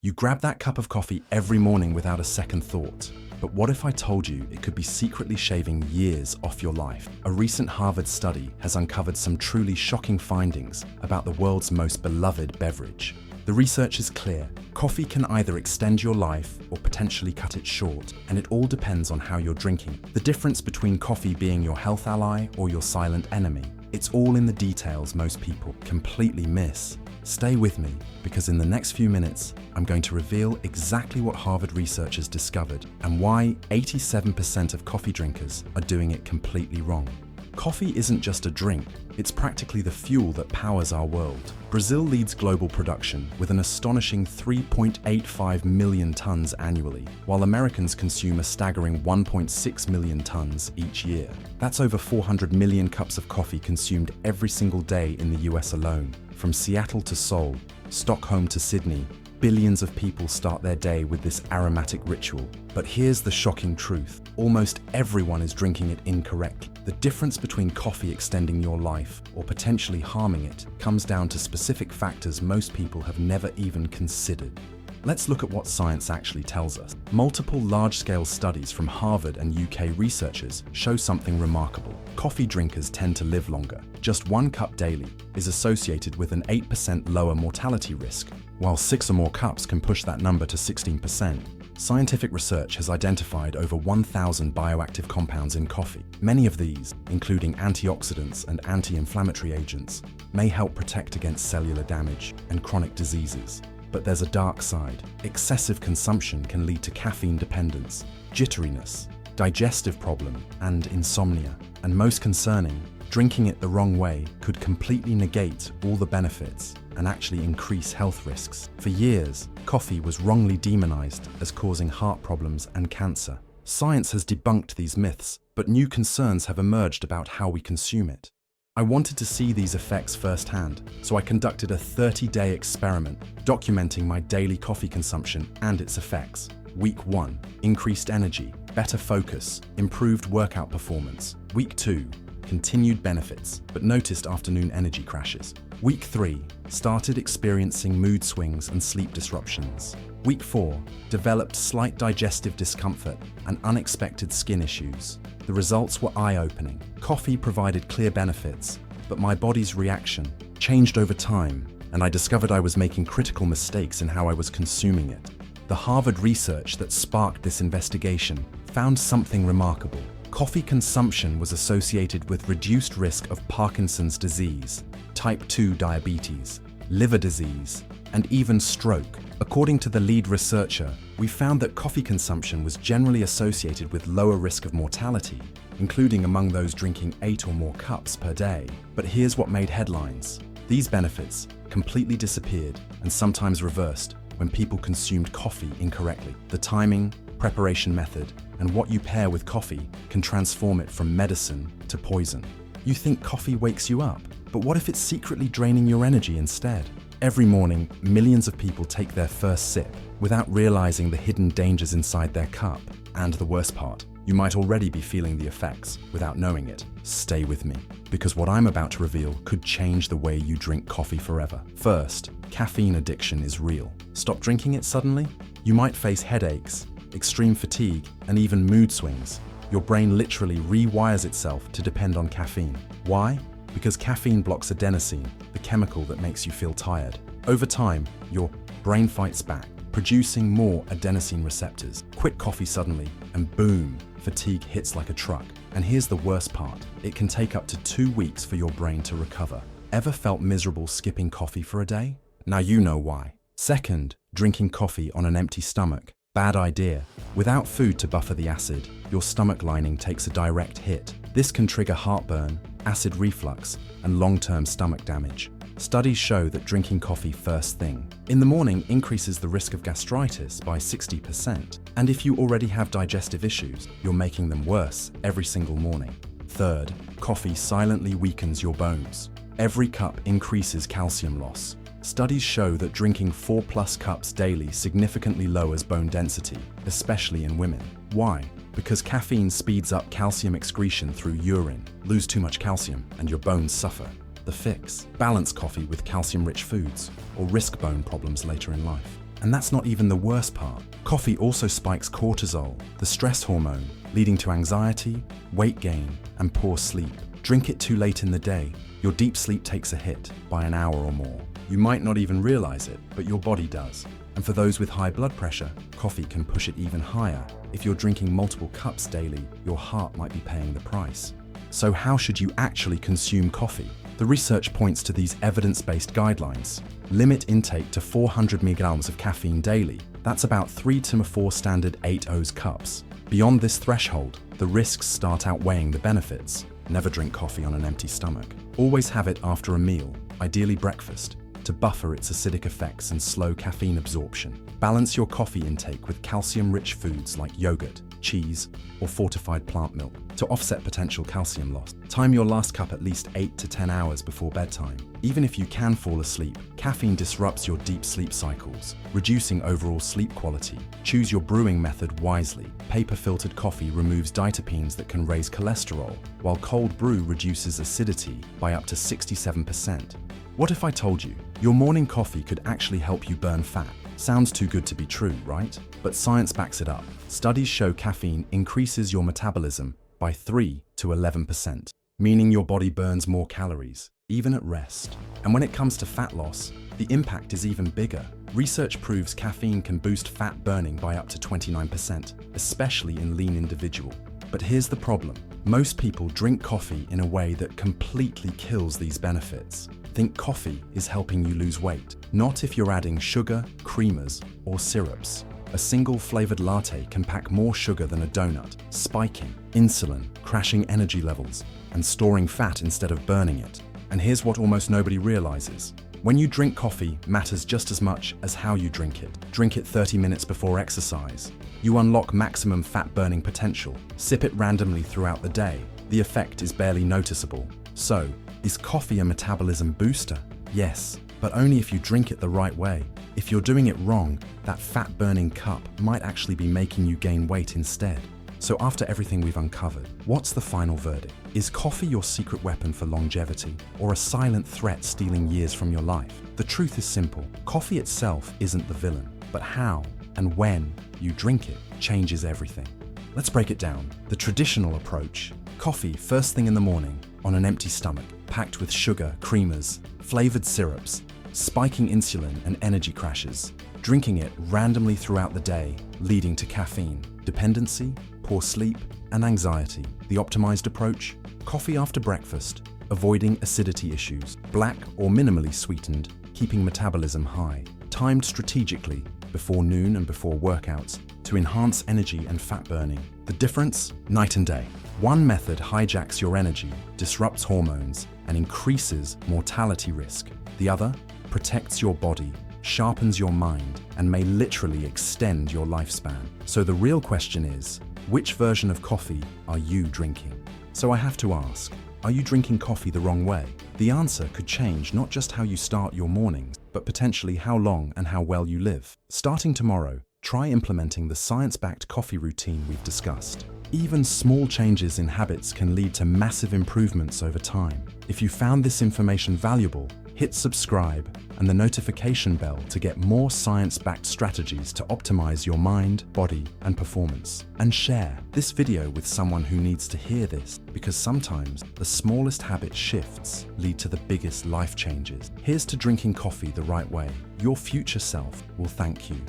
You grab that cup of coffee every morning without a second thought. But what if I told you it could be secretly shaving years off your life? A recent Harvard study has uncovered some truly shocking findings about the world's most beloved beverage. The research is clear. Coffee can either extend your life or potentially cut it short, and it all depends on how you're drinking. The difference between coffee being your health ally or your silent enemy, it's all in the details most people completely miss. Stay with me, because in the next few minutes, I'm going to reveal exactly what Harvard researchers discovered and why 87% of coffee drinkers are doing it completely wrong. Coffee isn't just a drink, it's practically the fuel that powers our world. Brazil leads global production with an astonishing 3.85 million tons annually, while Americans consume a staggering 1.6 million tons each year. That's over 400 million cups of coffee consumed every single day in the US alone. From Seattle to Seoul, Stockholm to Sydney, billions of people start their day with this aromatic ritual. But here's the shocking truth. Almost everyone is drinking it incorrectly. The difference between coffee extending your life or potentially harming it comes down to specific factors most people have never even considered. Let's look at what science actually tells us. Multiple large-scale studies from Harvard and UK researchers show something remarkable. Coffee drinkers tend to live longer. Just 1 cup daily is associated with an 8% lower mortality risk, while 6 or more cups can push that number to 16%. Scientific research has identified over 1,000 bioactive compounds in coffee. Many of these, including antioxidants and anti-inflammatory agents, may help protect against cellular damage and chronic diseases. But there's a dark side. Excessive consumption can lead to caffeine dependence, jitteriness, digestive problem, and insomnia. And most concerning, drinking it the wrong way could completely negate all the benefits and actually increase health risks. For years, coffee was wrongly demonized as causing heart problems and cancer. Science has debunked these myths, but new concerns have emerged about how we consume it. I wanted to see these effects firsthand, so I conducted a 30-day experiment documenting my daily coffee consumption and its effects. Week 1, increased energy, better focus, improved workout performance. Week 2, continued benefits, but noticed afternoon energy crashes. Week 3, started experiencing mood swings and sleep disruptions. Week 4, developed slight digestive discomfort and unexpected skin issues. The results were eye-opening. Coffee provided clear benefits, but my body's reaction changed over time, and I discovered I was making critical mistakes in how I was consuming it. The Harvard research that sparked this investigation found something remarkable. Coffee consumption was associated with reduced risk of Parkinson's disease, type 2 diabetes, liver disease, and even stroke. According to the lead researcher, we found that coffee consumption was generally associated with lower risk of mortality, including among those drinking 8 or more cups per day. But here's what made headlines. These benefits completely disappeared and sometimes reversed when people consumed coffee incorrectly. The timing, preparation method, and what you pair with coffee can transform it from medicine to poison. You think coffee wakes you up, but what if it's secretly draining your energy instead? Every morning, millions of people take their first sip without realizing the hidden dangers inside their cup. And the worst part, you might already be feeling the effects without knowing it. Stay with me, because what I'm about to reveal could change the way you drink coffee forever. First, caffeine addiction is real. Stop drinking it suddenly? You might face headaches, extreme fatigue, and even mood swings. Your brain literally rewires itself to depend on caffeine. Why? Because caffeine blocks adenosine, the chemical that makes you feel tired. Over time, your brain fights back, producing more adenosine receptors. Quit coffee suddenly, and boom, fatigue hits like a truck. And here's the worst part. It can take up to 2 weeks for your brain to recover. Ever felt miserable skipping coffee for a day? Now you know why. Second, drinking coffee on an empty stomach. Bad idea. Without food to buffer the acid, your stomach lining takes a direct hit. This can trigger heartburn, acid reflux, and long-term stomach damage. Studies show that drinking coffee first thing in the morning increases the risk of gastritis by 60%. And if you already have digestive issues, you're making them worse every single morning. Third, coffee silently weakens your bones. Every cup increases calcium loss. Studies show that drinking 4+ cups daily significantly lowers bone density, especially in women. Why? Because caffeine speeds up calcium excretion through urine. Lose too much calcium and your bones suffer. The fix: balance coffee with calcium-rich foods, or risk bone problems later in life. And that's not even the worst part. Coffee also spikes cortisol, the stress hormone, leading to anxiety, weight gain, and poor sleep. Drink it too late in the day, your deep sleep takes a hit by an hour or more. You might not even realize it, but your body does. And for those with high blood pressure, coffee can push it even higher. If you're drinking multiple cups daily, your heart might be paying the price. So how should you actually consume coffee? The research points to these evidence-based guidelines. Limit intake to 400 milligrams of caffeine daily. That's about 3 to 4 standard 8 cups. Beyond this threshold, the risks start outweighing the benefits. Never drink coffee on an empty stomach. Always have it after a meal, ideally breakfast, to buffer its acidic effects and slow caffeine absorption. Balance your coffee intake with calcium-rich foods like yogurt, cheese, or fortified plant milk to offset potential calcium loss. Time your last cup at least 8 to 10 hours before bedtime. Even if you can fall asleep, caffeine disrupts your deep sleep cycles, reducing overall sleep quality. Choose your brewing method wisely. Paper-filtered coffee removes diterpenes that can raise cholesterol, while cold brew reduces acidity by up to 67%. What if I told you your morning coffee could actually help you burn fat? Sounds too good to be true, right? But science backs it up. Studies show caffeine increases your metabolism by 3 to 11%, meaning your body burns more calories, even at rest. And when it comes to fat loss, the impact is even bigger. Research proves caffeine can boost fat burning by up to 29%, especially in lean individuals. But here's the problem. Most people drink coffee in a way that completely kills these benefits. Think coffee is helping you lose weight. Not if you're adding sugar, creamers, or syrups. A single flavored latte can pack more sugar than a donut, spiking insulin, crashing energy levels, and storing fat instead of burning it. And here's what almost nobody realizes. When you drink coffee matters just as much as how you drink it. Drink it 30 minutes before exercise. You unlock maximum fat burning potential. Sip it randomly throughout the day. The effect is barely noticeable. So, is coffee a metabolism booster? Yes, but only if you drink it the right way. If you're doing it wrong, that fat-burning cup might actually be making you gain weight instead. So after everything we've uncovered, what's the final verdict? Is coffee your secret weapon for longevity, or a silent threat stealing years from your life? The truth is simple. Coffee itself isn't the villain, but how and when you drink it changes everything. Let's break it down. The traditional approach: coffee first thing in the morning, on an empty stomach, packed with sugar, creamers, flavored syrups, spiking insulin and energy crashes, drinking it randomly throughout the day, leading to caffeine dependency, poor sleep, and anxiety. The optimized approach: coffee after breakfast, avoiding acidity issues, black or minimally sweetened, keeping metabolism high, timed strategically before noon and before workouts to enhance energy and fat burning. The difference? Night and day. One method hijacks your energy, disrupts hormones, and increases mortality risk. The other protects your body, sharpens your mind, and may literally extend your lifespan. So the real question is, which version of coffee are you drinking? So I have to ask, are you drinking coffee the wrong way? The answer could change not just how you start your mornings, but potentially how long and how well you live. Starting tomorrow, try implementing the science-backed coffee routine we've discussed. Even small changes in habits can lead to massive improvements over time. If you found this information valuable, hit subscribe and the notification bell to get more science-backed strategies to optimize your mind, body, and performance. And share this video with someone who needs to hear this, because sometimes the smallest habit shifts lead to the biggest life changes. Here's to drinking coffee the right way. Your future self will thank you.